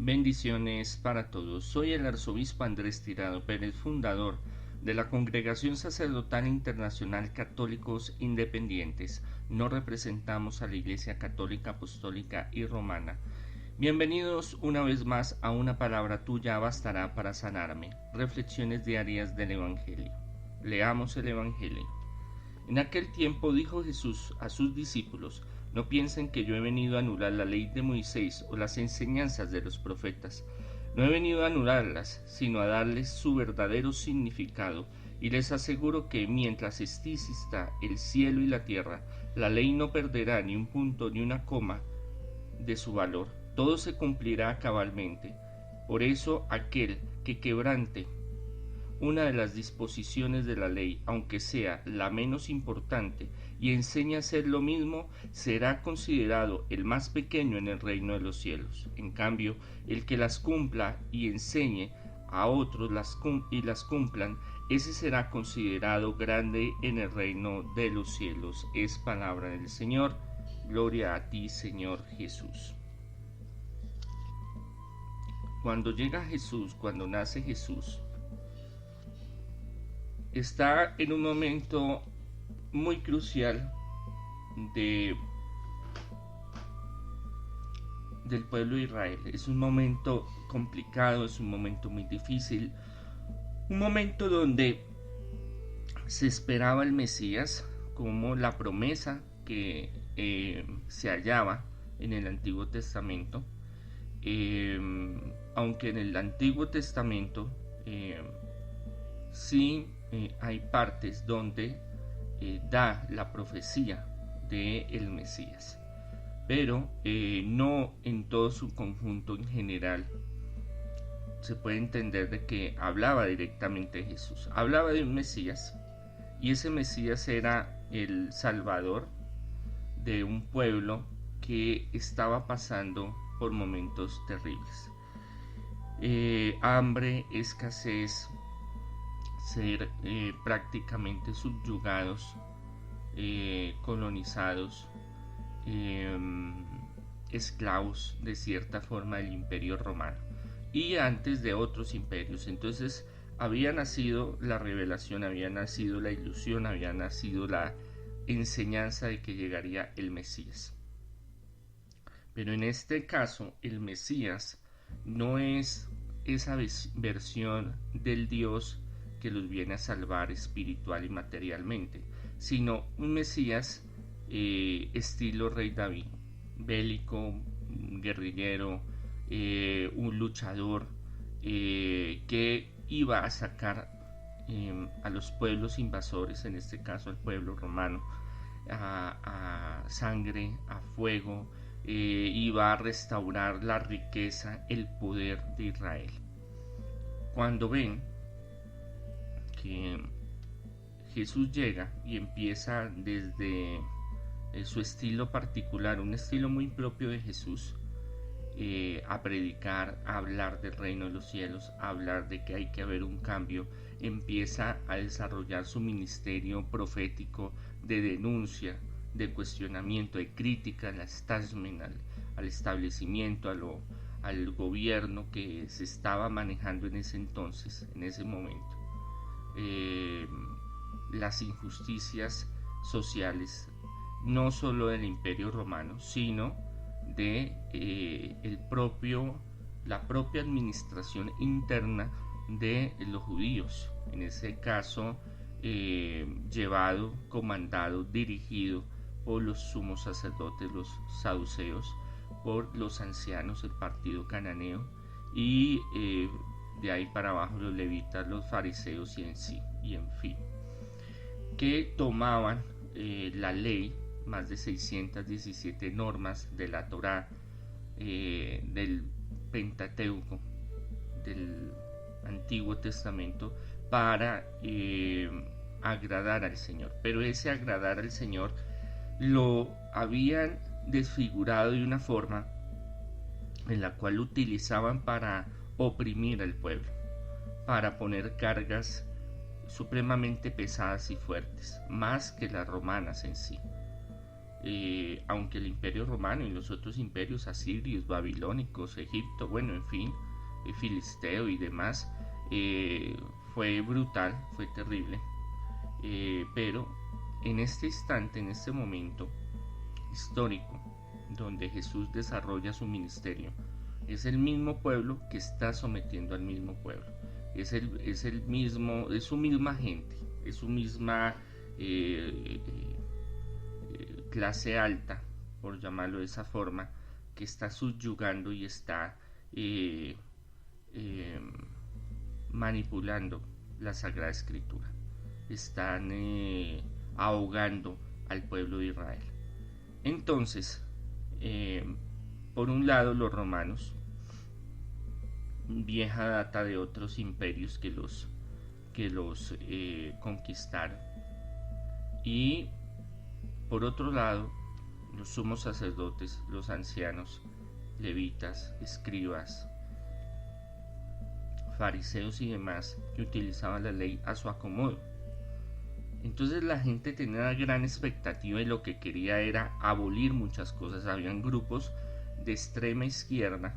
Bendiciones para todos. Soy el arzobispo Andrés Tirado Pérez, fundador de la Congregación Sacerdotal Internacional Católicos Independientes. No representamos a la Iglesia Católica Apostólica y Romana. Bienvenidos una vez más a Una palabra tuya bastará para sanarme. Reflexiones diarias del Evangelio. Leamos el Evangelio. En aquel tiempo dijo Jesús a sus discípulos: no piensen que yo he venido a anular la ley de Moisés o las enseñanzas de los profetas. No he venido a anularlas, sino a darles su verdadero significado, y les aseguro que mientras exista el cielo y la tierra, la ley no perderá ni un punto ni una coma de su valor. Todo se cumplirá cabalmente. Por eso aquel que quebrante una de las disposiciones de la ley, aunque sea la menos importante, y enseña a hacer lo mismo, será considerado el más pequeño en el reino de los cielos. En cambio, el que las cumpla y enseñe a otros las cumplan, ese será considerado grande en el reino de los cielos. Es palabra del Señor. Gloria a ti, Señor Jesús. Cuando llega Jesús, cuando nace Jesús, está en un momento muy crucial del pueblo de Israel. Es un momento complicado, es un momento muy difícil, un momento donde se esperaba el Mesías como la promesa que se hallaba en el Antiguo Testamento, aunque en el Antiguo Testamento sí hay partes donde da la profecía del Mesías, pero no en todo su conjunto en general se puede entender de que hablaba directamente de Jesús. Hablaba de un Mesías, y ese Mesías era el Salvador de un pueblo que estaba pasando por momentos terribles. Hambre, escasez, ser prácticamente subyugados, colonizados, esclavos de cierta forma del Imperio Romano y antes de otros imperios. Entonces había nacido la revelación, había nacido la ilusión, había nacido la enseñanza de que llegaría el Mesías. Pero en este caso el Mesías no es esa versión del Dios que los viene a salvar espiritual y materialmente, sino un Mesías estilo Rey David, bélico, guerrillero, un luchador que iba a sacar a los pueblos invasores, en este caso al pueblo romano, a sangre, a fuego, iba a restaurar la riqueza, el poder de Israel. Cuando ven que Jesús llega y empieza desde su estilo particular, un estilo muy propio de Jesús, a predicar, a hablar del reino de los cielos, a hablar de que hay que haber un cambio, empieza a desarrollar su ministerio profético de denuncia, de cuestionamiento, de crítica al establishment, al establecimiento, al gobierno que se estaba manejando en ese entonces, en ese momento. Las injusticias sociales, no solo del Imperio Romano, sino de la propia administración interna de los judíos, en ese caso llevado, comandado, dirigido por los sumos sacerdotes, los saduceos, por los ancianos, el partido cananeo, y de ahí para abajo los levitas, los fariseos y en fin, que tomaban la ley, más de 617 normas de la Torá, del Pentateuco, del Antiguo Testamento, para agradar al Señor. Pero ese agradar al Señor lo habían desfigurado de una forma en la cual lo utilizaban para oprimir al pueblo, para poner cargas supremamente pesadas y fuertes, más que las romanas en sí. aunque el imperio romano y los otros imperios asirios, babilónicos, Egipto, bueno, en fin, filisteo y demás, fue brutal, fue terrible, pero en este instante, en este momento histórico donde Jesús desarrolla su ministerio, es el mismo pueblo que está sometiendo al mismo pueblo, es su misma gente, es su misma clase alta, por llamarlo de esa forma, que está subyugando y está manipulando la Sagrada Escritura, están ahogando al pueblo de Israel. Entonces, por un lado, los romanos, vieja data de otros imperios que los conquistaron, y por otro lado, los sumos sacerdotes, los ancianos, levitas, escribas, fariseos y demás, que utilizaban la ley a su acomodo. Entonces la gente tenía una gran expectativa y lo que quería era abolir muchas cosas. Habían grupos de extrema izquierda,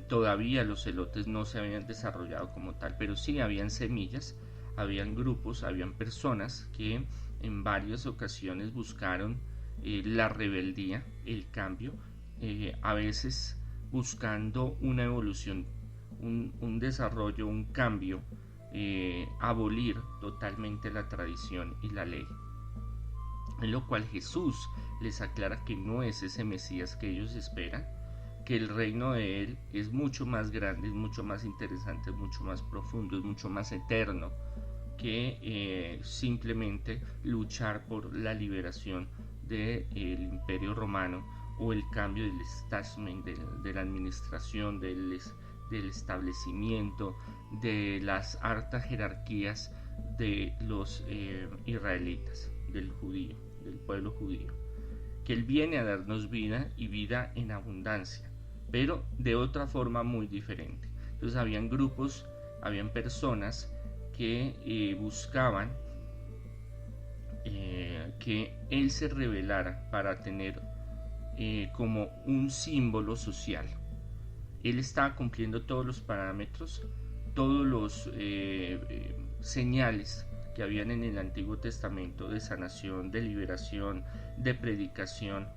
todavía los celotes no se habían desarrollado como tal, pero sí habían semillas, habían grupos, habían personas que en varias ocasiones buscaron la rebeldía, el cambio, a veces buscando una evolución, un desarrollo, un cambio, abolir totalmente la tradición y la ley. En lo cual Jesús les aclara que no es ese Mesías que ellos esperan, que el reino de Él es mucho más grande, es mucho más interesante, es mucho más profundo, es mucho más eterno que simplemente luchar por la liberación del imperio romano o el cambio del establishment, de la administración, del establecimiento, de las altas jerarquías de los israelitas, del pueblo judío, que Él viene a darnos vida y vida en abundancia, pero de otra forma muy diferente. Entonces habían grupos, habían personas que buscaban que Él se revelara para tener como un símbolo social. Él estaba cumpliendo todos los parámetros, todos los señales que habían en el Antiguo Testamento de sanación, de liberación, de predicación,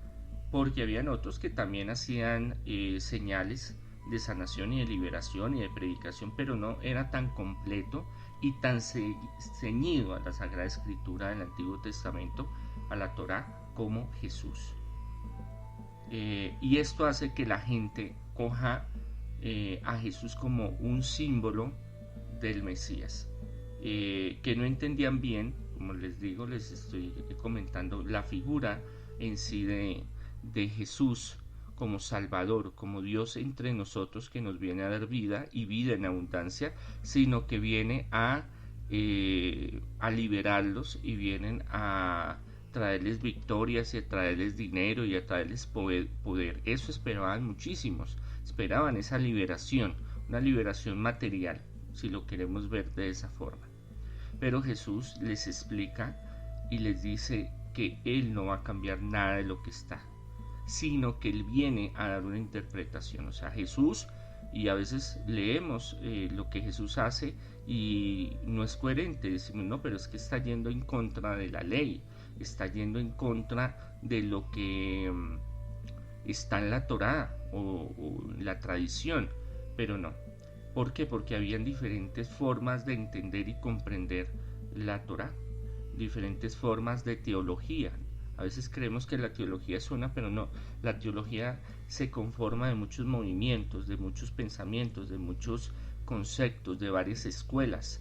porque habían otros que también hacían señales de sanación y de liberación y de predicación, pero no era tan completo y tan ceñido a la Sagrada Escritura del Antiguo Testamento, a la Torá, como Jesús. Y esto hace que la gente coja a Jesús como un símbolo del Mesías, que no entendían bien, como les digo, les estoy comentando la figura en sí de Jesús como Salvador, como Dios entre nosotros, que nos viene a dar vida y vida en abundancia, sino que viene a liberarlos y vienen a traerles victorias y a traerles dinero y a traerles poder. Eso esperaban muchísimos, esperaban esa liberación, una liberación material, si lo queremos ver de esa forma. Pero Jesús les explica y les dice que Él no va a cambiar nada de lo que está, sino que Él viene a dar una interpretación. O sea, Jesús, y a veces leemos lo que Jesús hace y no es coherente, decimos, no, pero es que está yendo en contra de la ley, está yendo en contra de lo que está en la Torá o en la tradición, pero no. ¿Por qué? Porque habían diferentes formas de entender y comprender la Torá, diferentes formas de teología. A veces creemos que la teología es una, pero no. La teología se conforma de muchos movimientos, de muchos pensamientos, de muchos conceptos, de varias escuelas.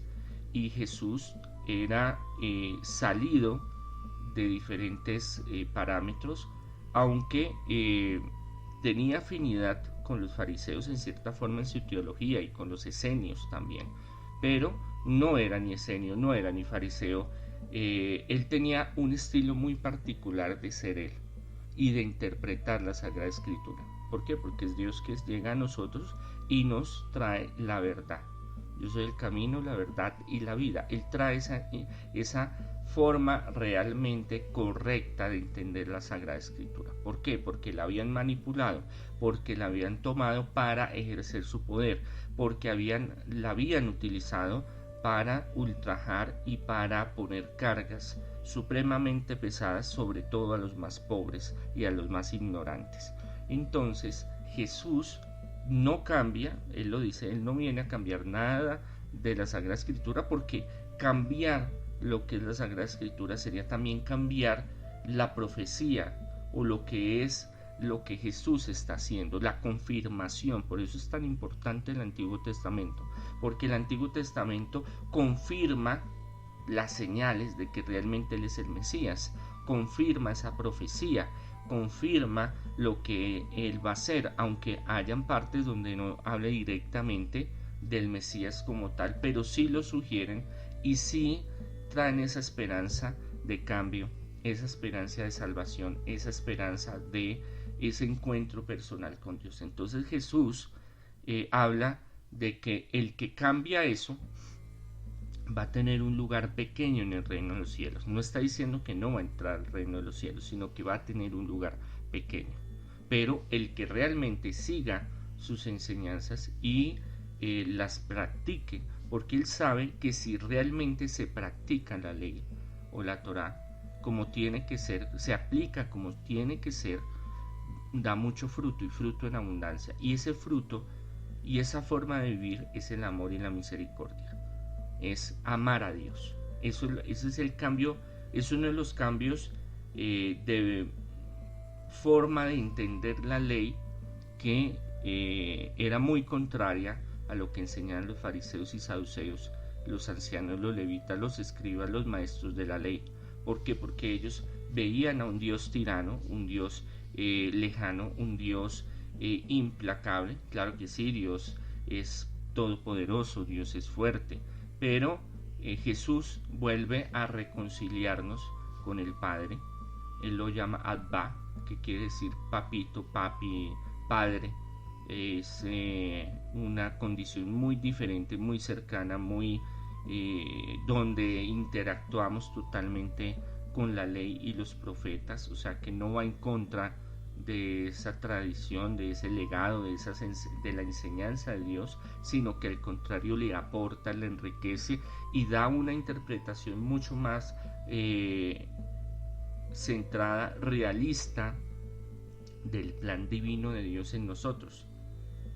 Y Jesús era salido de diferentes parámetros, aunque tenía afinidad con los fariseos en cierta forma en su teología y con los esenios también, pero no era ni esenio, no era ni fariseo. Él tenía un estilo muy particular de ser él y de interpretar la Sagrada Escritura. ¿Por qué? Porque es Dios que llega a nosotros y nos trae la verdad. Yo soy el camino, la verdad y la vida. Él trae esa forma realmente correcta de entender la Sagrada Escritura. ¿Por qué? Porque la habían manipulado, porque la habían tomado para ejercer su poder, porque la habían utilizado para ultrajar y para poner cargas supremamente pesadas, sobre todo a los más pobres y a los más ignorantes. Entonces Jesús no cambia, él lo dice, él no viene a cambiar nada de la Sagrada Escritura, porque cambiar lo que es la Sagrada Escritura sería también cambiar la profecía o lo que Jesús está haciendo, la confirmación. Por eso es tan importante el Antiguo Testamento, porque el Antiguo Testamento confirma las señales de que realmente Él es el Mesías, confirma esa profecía, confirma lo que Él va a hacer, aunque hayan partes donde no hable directamente del Mesías como tal, pero sí lo sugieren y sí traen esa esperanza de cambio, esa esperanza de salvación, esa esperanza de ese encuentro personal con Dios. Entonces Jesús habla de que el que cambia eso va a tener un lugar pequeño en el reino de los cielos. No está diciendo que no va a entrar al reino de los cielos, sino que va a tener un lugar pequeño. Pero el que realmente siga sus enseñanzas y las practique, porque él sabe que si realmente se practica la ley o la Torá como tiene que ser, se aplica como tiene que ser, da mucho fruto, y fruto en abundancia. Y ese fruto y esa forma de vivir es el amor y la misericordia. Es amar a Dios. Ese es el cambio, es uno de los cambios de forma de entender la ley que era muy contraria a lo que enseñaban los fariseos y saduceos, los ancianos, los levitas, los escribas, los maestros de la ley. ¿Por qué? Porque ellos veían a un Dios tirano, un Dios lejano, un Dios implacable. Claro que sí, Dios es todopoderoso, Dios es fuerte, pero Jesús vuelve a reconciliarnos con el Padre. Él lo llama Abba, que quiere decir papito, papi, padre. Es una condición muy diferente, muy cercana, muy donde interactuamos totalmente con la ley y los profetas, o sea que no va en contra de esa tradición, de ese legado, de la enseñanza de Dios, sino que al contrario le aporta, le enriquece y da una interpretación mucho más centrada, realista del plan divino de Dios en nosotros.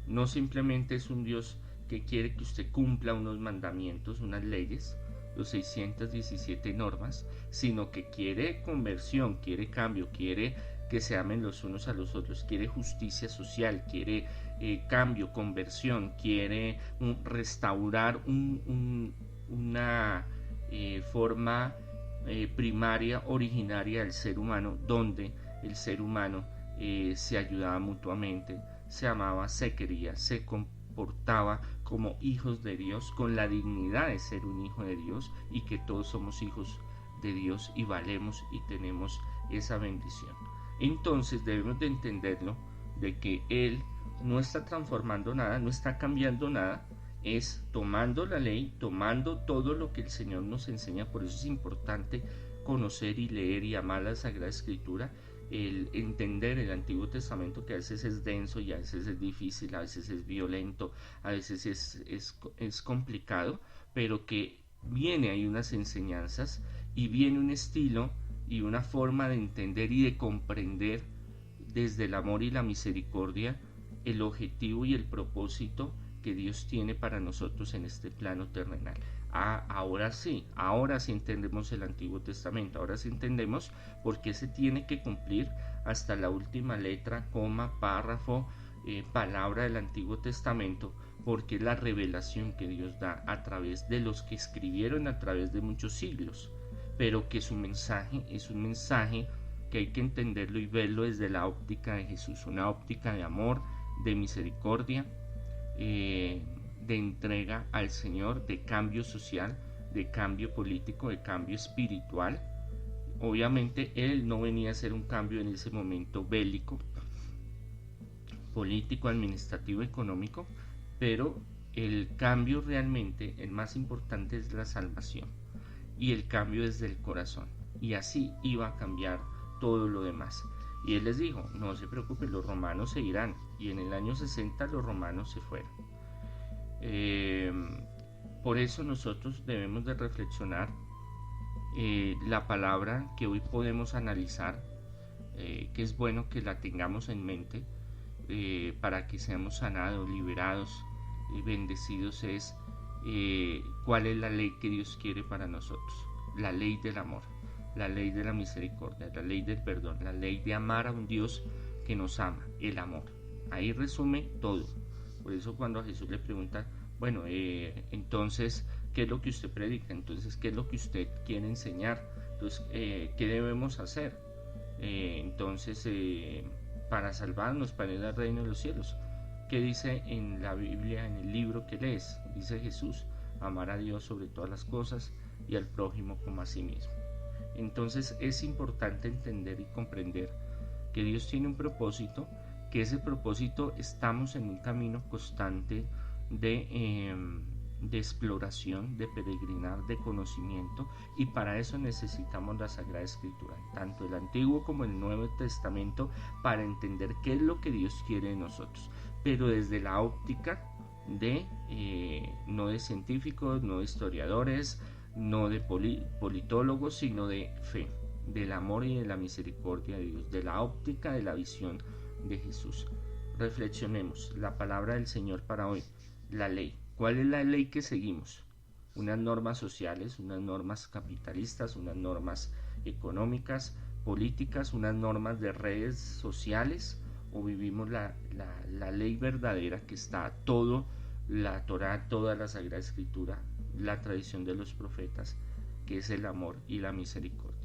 No simplemente es un Dios que quiere que usted cumpla unos mandamientos, unas leyes, los 617 normas, sino que quiere conversión, quiere cambio, quiere que se amen los unos a los otros, quiere justicia social, quiere cambio, conversión, quiere restaurar una forma primaria, originaria del ser humano, donde el ser humano se ayudaba mutuamente, se amaba, se quería, se comportaba como hijos de Dios, con la dignidad de ser un hijo de Dios, y que todos somos hijos de Dios y valemos y tenemos esa bendición. Entonces debemos de entenderlo, de que Él no está transformando nada, no está cambiando nada, es tomando la ley, tomando todo lo que el Señor nos enseña. Por eso es importante conocer y leer y amar la Sagrada Escritura, el entender el Antiguo Testamento, que a veces es denso y a veces es difícil, a veces es violento, a veces es complicado, pero que viene, hay unas enseñanzas y viene un estilo y una forma de entender y de comprender desde el amor y la misericordia el objetivo y el propósito que Dios tiene para nosotros en este plano terrenal. Ahora sí entendemos el Antiguo Testamento, ahora sí entendemos por qué se tiene que cumplir hasta la última letra, coma, párrafo, palabra del Antiguo Testamento, porque es la revelación que Dios da a través de los que escribieron a través de muchos siglos, pero que su mensaje es un mensaje que hay que entenderlo y verlo desde la óptica de Jesús, una óptica de amor, de misericordia, de entrega al Señor, de cambio social, de cambio político, de cambio espiritual. Obviamente Él no venía a hacer un cambio en ese momento bélico, político, administrativo, económico, pero el cambio realmente, el más importante, es la salvación. y el cambio desde el corazón. Y así iba a cambiar todo lo demás. Y él les dijo, no se preocupen, los romanos se irán. Y en el año 60 los romanos se fueron. Por eso nosotros debemos de reflexionar la palabra que hoy podemos analizar, que es bueno que la tengamos en mente para que seamos sanados, liberados y bendecidos, es cuál es la ley que Dios quiere para nosotros. La ley del amor, la ley de la misericordia, la ley del perdón, la ley de amar a un Dios que nos ama, el amor. Ahí resume todo. Por eso cuando a Jesús le pregunta, bueno, entonces, ¿qué es lo que usted predica? Entonces, ¿qué es lo que usted quiere enseñar? Entonces, ¿qué debemos hacer? Entonces, para salvarnos, para ir al reino de los cielos. ¿Qué dice en la Biblia, en el libro que lees? Dice Jesús, amar a Dios sobre todas las cosas y al prójimo como a sí mismo. Entonces es importante entender y comprender que Dios tiene un propósito, que ese propósito estamos en un camino constante de exploración, de peregrinar, de conocimiento, y para eso necesitamos la Sagrada Escritura, tanto el Antiguo como el Nuevo Testamento, para entender qué es lo que Dios quiere de nosotros, pero desde la óptica de no de científicos, no de historiadores, no de politólogos, sino de fe, del amor y de la misericordia de Dios, de la óptica de la visión de Jesús. Reflexionemos la palabra del Señor para hoy, la ley. ¿Cuál es la ley que seguimos? Unas normas sociales, unas normas capitalistas, unas normas económicas, políticas, unas normas de redes sociales, o vivimos la ley verdadera que está todo, la Torá, toda la Sagrada Escritura, la tradición de los profetas, que es el amor y la misericordia.